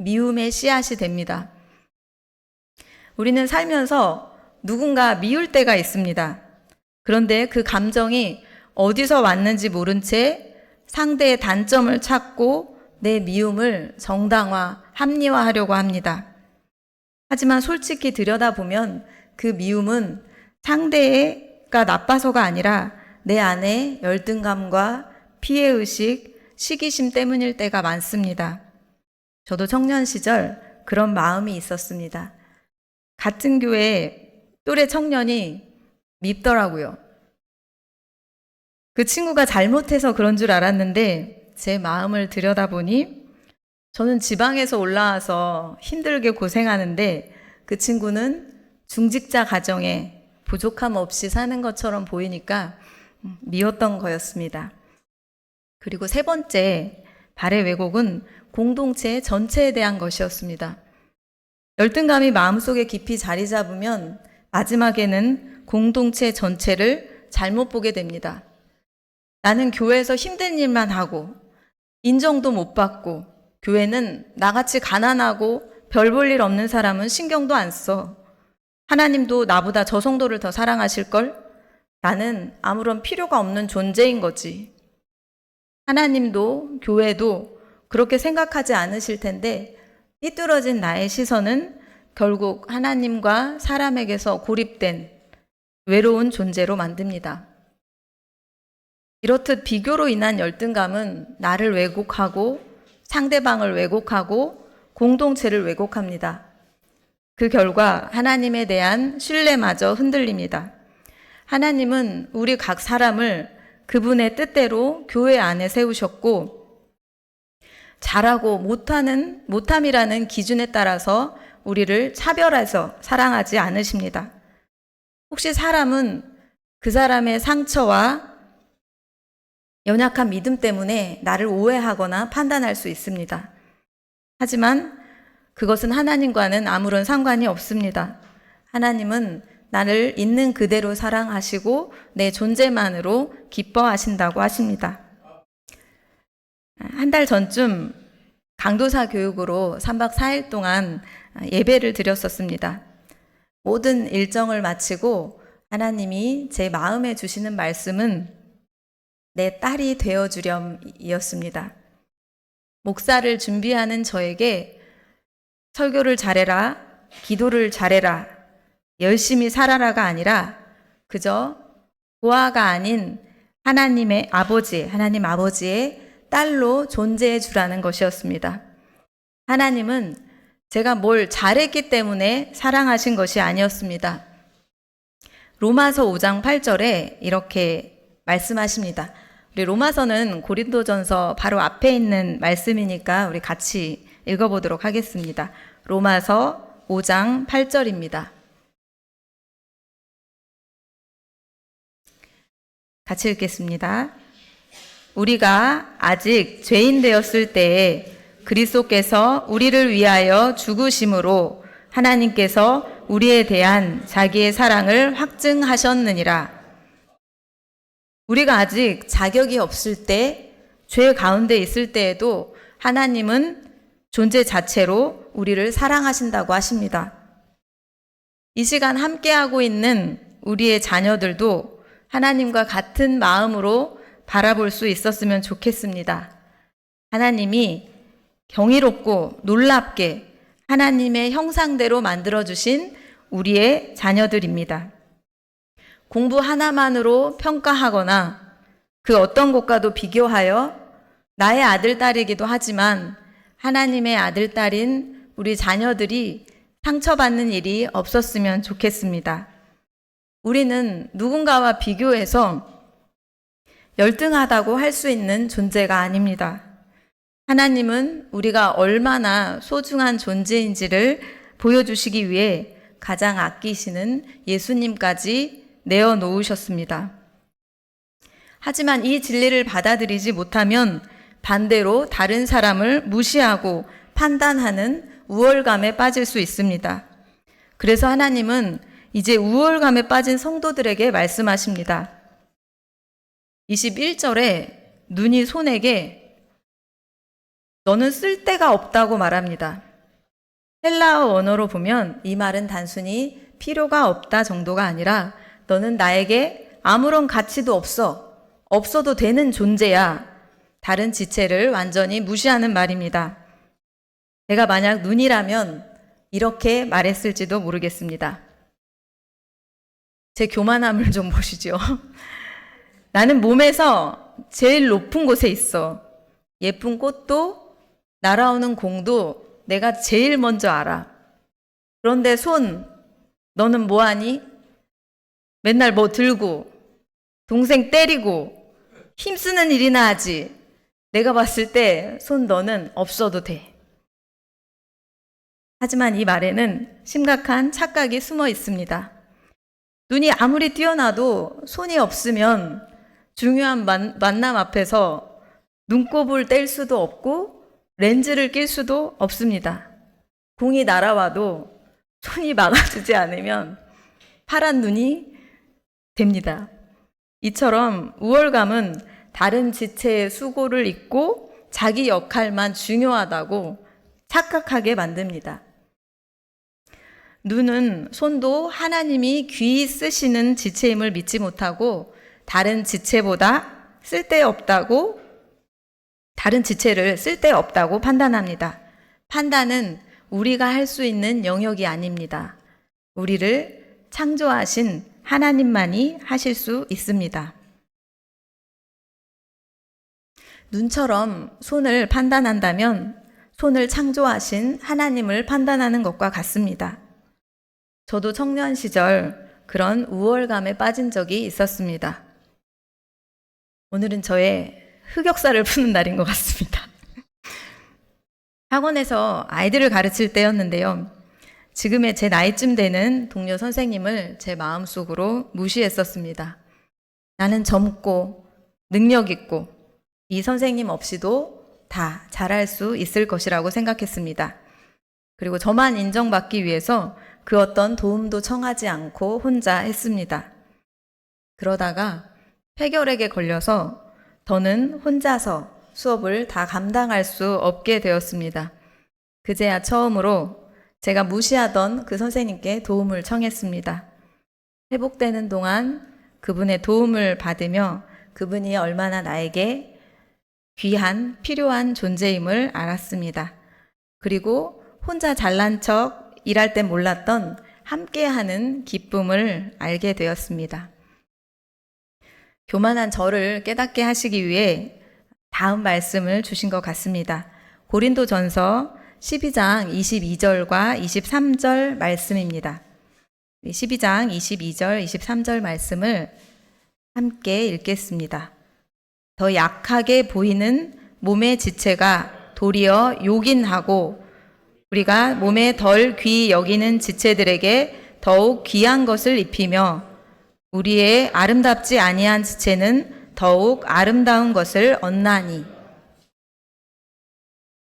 미움의 씨앗이 됩니다. 우리는 살면서 누군가 미울 때가 있습니다. 그런데 그 감정이 어디서 왔는지 모른 채 상대의 단점을 찾고 내 미움을 정당화, 합리화하려고 합니다. 하지만 솔직히 들여다보면 그 미움은 상대가 나빠서가 아니라 내 안에 열등감과 피해의식, 시기심 때문일 때가 많습니다. 저도 청년 시절 그런 마음이 있었습니다. 같은 교회 또래 청년이 밉더라고요. 그 친구가 잘못해서 그런 줄 알았는데 제 마음을 들여다보니 저는 지방에서 올라와서 힘들게 고생하는데 그 친구는 중직자 가정에 부족함 없이 사는 것처럼 보이니까 미웠던 거였습니다. 그리고 세 번째 발의 왜곡은 공동체 전체에 대한 것이었습니다. 열등감이 마음속에 깊이 자리 잡으면 마지막에는 공동체 전체를 잘못 보게 됩니다. 나는 교회에서 힘든 일만 하고 인정도 못 받고 교회는 나같이 가난하고 별 볼 일 없는 사람은 신경도 안 써. 하나님도 나보다 저 성도를 더 사랑하실걸? 나는 아무런 필요가 없는 존재인 거지. 하나님도 교회도 그렇게 생각하지 않으실 텐데 삐뚤어진 나의 시선은 결국 하나님과 사람에게서 고립된 외로운 존재로 만듭니다. 이렇듯 비교로 인한 열등감은 나를 왜곡하고 상대방을 왜곡하고 공동체를 왜곡합니다. 그 결과 하나님에 대한 신뢰마저 흔들립니다. 하나님은 우리 각 사람을 그분의 뜻대로 교회 안에 세우셨고 잘하고 못함이라는 기준에 따라서 우리를 차별해서 사랑하지 않으십니다. 혹시 사람은 그 사람의 상처와 연약한 믿음 때문에 나를 오해하거나 판단할 수 있습니다. 하지만 그것은 하나님과는 아무런 상관이 없습니다. 하나님은 나를 있는 그대로 사랑하시고 내 존재만으로 기뻐하신다고 하십니다. 한 달 전쯤 강도사 교육으로 3박 4일 동안 예배를 드렸었습니다. 모든 일정을 마치고 하나님이 제 마음에 주시는 말씀은 내 딸이 되어주렴이었습니다. 목사를 준비하는 저에게 설교를 잘해라, 기도를 잘해라, 열심히 살아라가 아니라 그저 고아가 아닌 하나님 아버지의 딸로 존재해 주라는 것이었습니다. 하나님은 제가 뭘 잘했기 때문에 사랑하신 것이 아니었습니다. 로마서 5장 8절에 이렇게 말씀하십니다. 우리 로마서는 고린도전서 바로 앞에 있는 말씀이니까 우리 같이 읽어보도록 하겠습니다. 로마서 5장 8절입니다. 같이 읽겠습니다. 우리가 아직 죄인 되었을 때에 그리스도께서 우리를 위하여 죽으심으로 하나님께서 우리에 대한 자기의 사랑을 확증하셨느니라. 우리가 아직 자격이 없을 때, 죄 가운데 있을 때에도 하나님은 존재 자체로 우리를 사랑하신다고 하십니다. 이 시간 함께하고 있는 우리의 자녀들도 하나님과 같은 마음으로 바라볼 수 있었으면 좋겠습니다. 하나님이 경이롭고 놀랍게 하나님의 형상대로 만들어주신 우리의 자녀들입니다. 공부 하나만으로 평가하거나 그 어떤 것과도 비교하여 나의 아들, 딸이기도 하지만 하나님의 아들, 딸인 우리 자녀들이 상처받는 일이 없었으면 좋겠습니다. 우리는 누군가와 비교해서 열등하다고 할 수 있는 존재가 아닙니다. 하나님은 우리가 얼마나 소중한 존재인지를 보여주시기 위해 가장 아끼시는 예수님까지 내어놓으셨습니다. 하지만 이 진리를 받아들이지 못하면 반대로 다른 사람을 무시하고 판단하는 우월감에 빠질 수 있습니다. 그래서 하나님은 이제 우월감에 빠진 성도들에게 말씀하십니다. 21절에 눈이 손에게 너는 쓸데가 없다고 말합니다. 헬라어 언어로 보면 이 말은 단순히 필요가 없다 정도가 아니라 너는 나에게 아무런 가치도 없어. 없어도 되는 존재야. 다른 지체를 완전히 무시하는 말입니다. 내가 만약 눈이라면 이렇게 말했을지도 모르겠습니다. 제 교만함을 좀 보시죠. 나는 몸에서 제일 높은 곳에 있어. 예쁜 꽃도 날아오는 공도 내가 제일 먼저 알아. 그런데 손, 너는 뭐하니? 맨날 뭐 들고 동생 때리고 힘쓰는 일이나 하지. 내가 봤을 때 손 너는 없어도 돼. 하지만 이 말에는 심각한 착각이 숨어 있습니다. 눈이 아무리 뛰어나도 손이 없으면 중요한 만남 앞에서 눈곱을 뗄 수도 없고 렌즈를 낄 수도 없습니다. 공이 날아와도 손이 막아주지 않으면 파란 눈이 됩니다. 이처럼 우월감은 다른 지체의 수고를 잊고 자기 역할만 중요하다고 착각하게 만듭니다. 눈은 손도 하나님이 귀히 쓰시는 지체임을 믿지 못하고 다른 지체보다 다른 지체를 쓸데없다고 판단합니다. 판단은 우리가 할 수 있는 영역이 아닙니다. 우리를 창조하신 하나님만이 하실 수 있습니다. 눈처럼 손을 판단한다면 손을 창조하신 하나님을 판단하는 것과 같습니다. 저도 청년 시절 그런 우월감에 빠진 적이 있었습니다. 오늘은 저의 흑역사를 푸는 날인 것 같습니다. 학원에서 아이들을 가르칠 때였는데요. 지금의 제 나이쯤 되는 동료 선생님을 제 마음속으로 무시했었습니다. 나는 젊고 능력 있고 이 선생님 없이도 다 잘할 수 있을 것이라고 생각했습니다. 그리고 저만 인정받기 위해서 그 어떤 도움도 청하지 않고 혼자 했습니다. 그러다가 폐결핵에 걸려서 저는 혼자서 수업을 다 감당할 수 없게 되었습니다. 그제야 처음으로 제가 무시하던 그 선생님께 도움을 청했습니다. 회복되는 동안 그분의 도움을 받으며 그분이 얼마나 나에게 귀한, 필요한 존재임을 알았습니다. 그리고 혼자 잘난 척 일할 때 몰랐던 함께하는 기쁨을 알게 되었습니다. 교만한 저를 깨닫게 하시기 위해 다음 말씀을 주신 것 같습니다. 고린도전서 12장 22절과 23절 말씀입니다. 12장 22절, 23절 말씀을 함께 읽겠습니다. 더 약하게 보이는 몸의 지체가 도리어 요긴하고 우리가 몸에 덜 귀히 여기는 지체들에게 더욱 귀한 것을 입히며 우리의 아름답지 아니한 지체는 더욱 아름다운 것을 얻나니.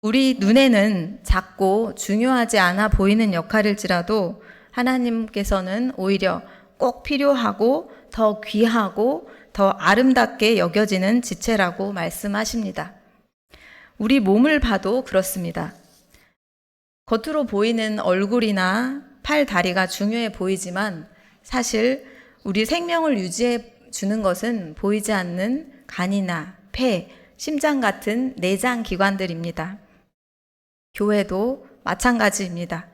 우리 눈에는 작고 중요하지 않아 보이는 역할일지라도 하나님께서는 오히려 꼭 필요하고 더 귀하고 더 아름답게 여겨지는 지체라고 말씀하십니다. 우리 몸을 봐도 그렇습니다. 겉으로 보이는 얼굴이나 팔, 다리가 중요해 보이지만 사실 우리 생명을 유지해 주는 것은 보이지 않는 간이나 폐, 심장 같은 내장 기관들입니다. 교회도 마찬가지입니다.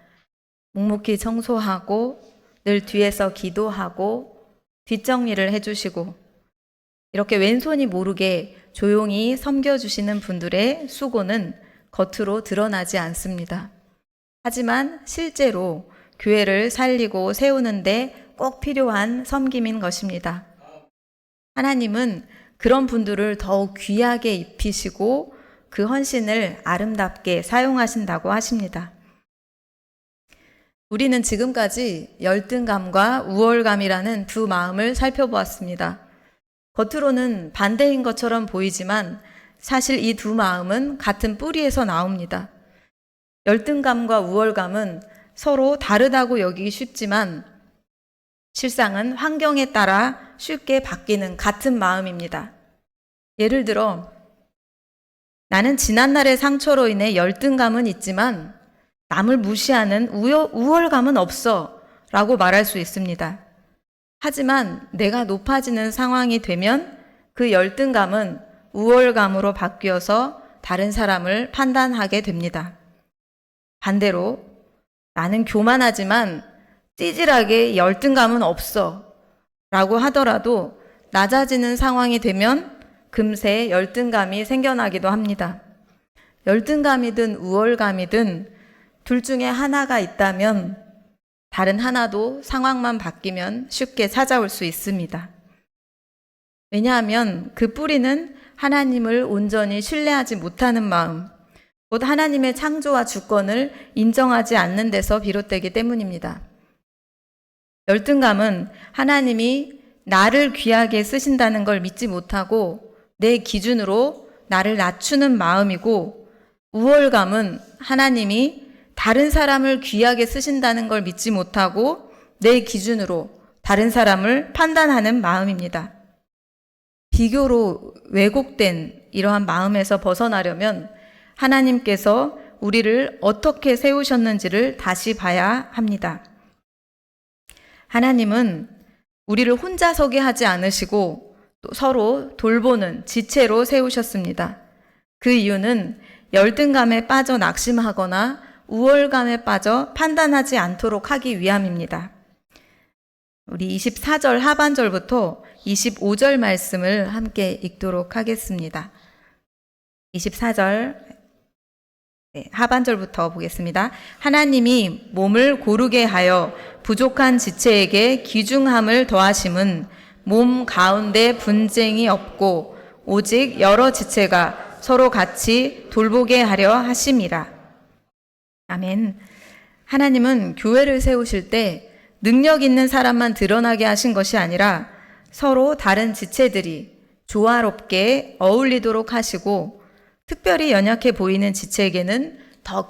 묵묵히 청소하고 늘 뒤에서 기도하고 뒷정리를 해주시고 이렇게 왼손이 모르게 조용히 섬겨주시는 분들의 수고는 겉으로 드러나지 않습니다. 하지만 실제로 교회를 살리고 세우는데 꼭 필요한 섬김인 것입니다. 하나님은 그런 분들을 더욱 귀하게 입히시고 그 헌신을 아름답게 사용하신다고 하십니다. 우리는 지금까지 열등감과 우월감이라는 두 마음을 살펴보았습니다. 겉으로는 반대인 것처럼 보이지만 사실 이 두 마음은 같은 뿌리에서 나옵니다. 열등감과 우월감은 서로 다르다고 여기기 쉽지만 실상은 환경에 따라 쉽게 바뀌는 같은 마음입니다. 예를 들어 나는 지난날의 상처로 인해 열등감은 있지만 남을 무시하는 우월감은 없어 라고 말할 수 있습니다. 하지만 내가 높아지는 상황이 되면 그 열등감은 우월감으로 바뀌어서 다른 사람을 판단하게 됩니다. 반대로 나는 교만하지만 찌질하게 열등감은 없어 라고 하더라도 낮아지는 상황이 되면 금세 열등감이 생겨나기도 합니다. 열등감이든 우월감이든 둘 중에 하나가 있다면 다른 하나도 상황만 바뀌면 쉽게 찾아올 수 있습니다. 왜냐하면 그 뿌리는 하나님을 온전히 신뢰하지 못하는 마음, 곧 하나님의 창조와 주권을 인정하지 않는 데서 비롯되기 때문입니다. 열등감은 하나님이 나를 귀하게 쓰신다는 걸 믿지 못하고 내 기준으로 나를 낮추는 마음이고, 우월감은 하나님이 다른 사람을 귀하게 쓰신다는 걸 믿지 못하고 내 기준으로 다른 사람을 판단하는 마음입니다. 비교로 왜곡된 이러한 마음에서 벗어나려면 하나님께서 우리를 어떻게 세우셨는지를 다시 봐야 합니다. 하나님은 우리를 혼자 서게 하지 않으시고 또 서로 돌보는 지체로 세우셨습니다. 그 이유는 열등감에 빠져 낙심하거나 우월감에 빠져 판단하지 않도록 하기 위함입니다. 우리 24절 하반절부터 25절 말씀을 함께 읽도록 하겠습니다. 24절 하반절부터 보겠습니다. 하나님이 몸을 고르게 하여 부족한 지체에게 귀중함을 더하심은 몸 가운데 분쟁이 없고 오직 여러 지체가 서로 같이 돌보게 하려 하심이라. 아멘. 하나님은 교회를 세우실 때 능력 있는 사람만 드러나게 하신 것이 아니라 서로 다른 지체들이 조화롭게 어울리도록 하시고, 특별히 연약해 보이는 지체에게는 더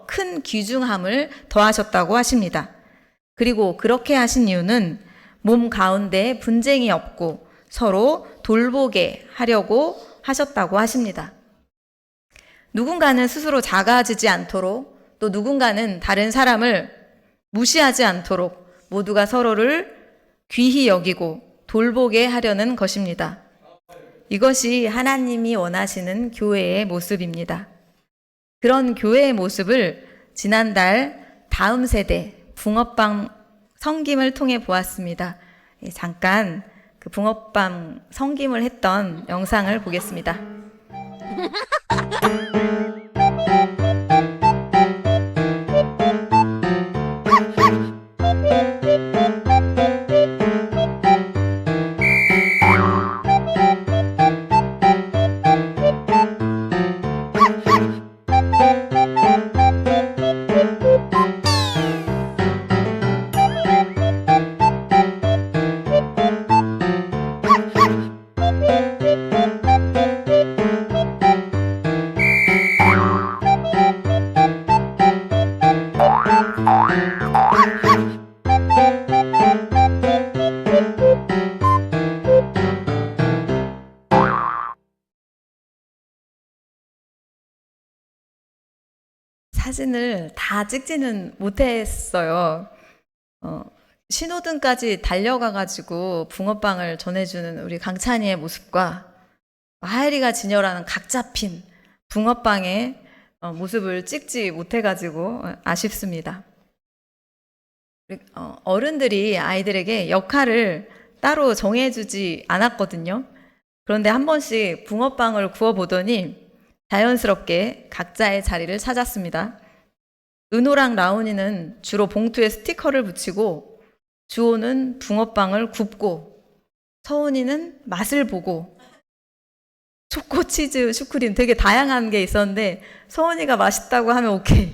큰 귀중함을 더하셨다고 하십니다. 그리고 그렇게 하신 이유는 몸 가운데 분쟁이 없고 서로 돌보게 하려고 하셨다고 하십니다. 누군가는 스스로 작아지지 않도록, 또 누군가는 다른 사람을 무시하지 않도록 모두가 서로를 귀히 여기고 돌보게 하려는 것입니다. 이것이 하나님이 원하시는 교회의 모습입니다. 그런 교회의 모습을 지난달 다음 세대 붕어빵 섬김을 통해 보았습니다. 잠깐 그 붕어빵 섬김을 했던 영상을 보겠습니다. 사진을 다 찍지는 못했어요. 신호등까지 달려가가지고 붕어빵을 전해주는 우리 강찬이의 모습과 하혜리가 진열하는 각 잡힌 붕어빵의 모습을 찍지 못해가지고 아쉽습니다. 어른들이 아이들에게 역할을 따로 정해주지 않았거든요. 그런데 한 번씩 붕어빵을 구워보더니 자연스럽게 각자의 자리를 찾았습니다. 은호랑 라온이는 주로 봉투에 스티커를 붙이고, 주호는 붕어빵을 굽고, 서훈이는 맛을 보고, 초코, 치즈, 슈크림 되게 다양한 게 있었는데 서훈이가 맛있다고 하면 오케이.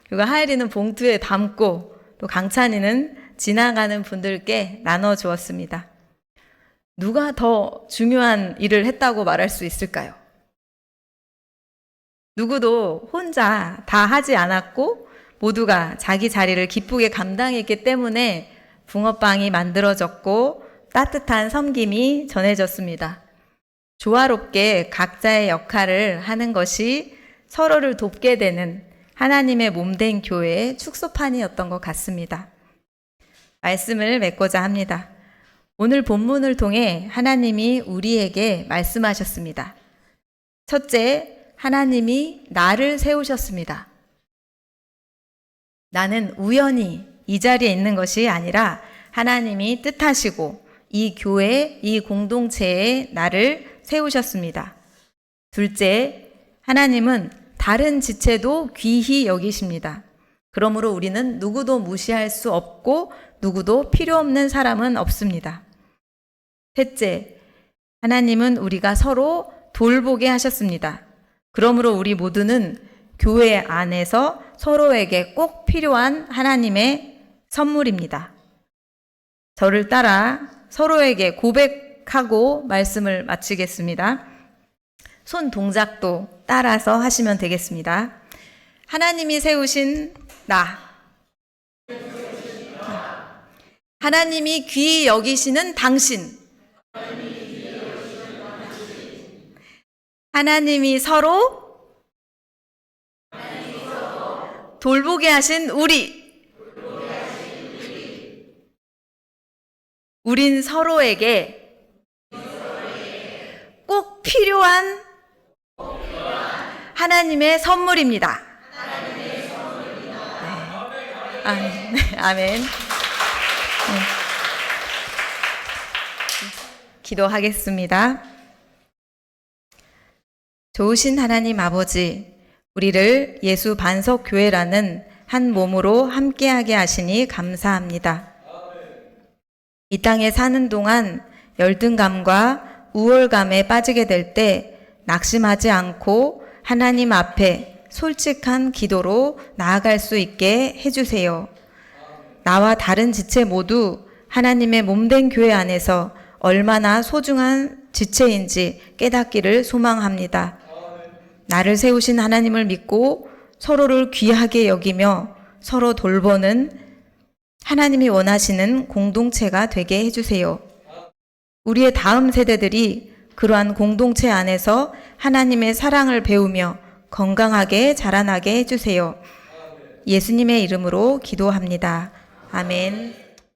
그리고 하혜리는 봉투에 담고, 또 강찬이는 지나가는 분들께 나눠주었습니다. 누가 더 중요한 일을 했다고 말할 수 있을까요? 누구도 혼자 다 하지 않았고 모두가 자기 자리를 기쁘게 감당했기 때문에 붕어빵이 만들어졌고 따뜻한 섬김이 전해졌습니다. 조화롭게 각자의 역할을 하는 것이 서로를 돕게 되는 하나님의 몸된 교회의 축소판이었던 것 같습니다. 말씀을 맺고자 합니다. 오늘 본문을 통해 하나님이 우리에게 말씀하셨습니다. 첫째, 하나님이 나를 세우셨습니다. 나는 우연히 이 자리에 있는 것이 아니라 하나님이 뜻하시고 이 교회, 이 공동체에 나를 세우셨습니다. 둘째, 하나님은 다른 지체도 귀히 여기십니다. 그러므로 우리는 누구도 무시할 수 없고 누구도 필요 없는 사람은 없습니다. 셋째, 하나님은 우리가 서로 돌보게 하셨습니다. 그러므로 우리 모두는 교회 안에서 서로에게 꼭 필요한 하나님의 선물입니다. 저를 따라 서로에게 고백하고 말씀을 마치겠습니다. 손 동작도 따라서 하시면 되겠습니다. 하나님이 세우신 나. 하나님이 귀히 여기시는 당신. 하나님이 서로 돌보게 하신 우리. 우린 서로에게 꼭 필요한 하나님의 선물입니다. 네. 아멘. 네. 기도하겠습니다. 좋으신 하나님 아버지, 우리를 예수 반석교회라는 한 몸으로 함께하게 하시니 감사합니다. 이 땅에 사는 동안 열등감과 우월감에 빠지게 될 때 낙심하지 않고 하나님 앞에 솔직한 기도로 나아갈 수 있게 해주세요. 나와 다른 지체 모두 하나님의 몸된 교회 안에서 얼마나 소중한 지체인지 깨닫기를 소망합니다. 나를 세우신 하나님을 믿고 서로를 귀하게 여기며 서로 돌보는 하나님이 원하시는 공동체가 되게 해주세요. 우리의 다음 세대들이 그러한 공동체 안에서 하나님의 사랑을 배우며 건강하게 자라나게 해주세요. 예수님의 이름으로 기도합니다. 아멘.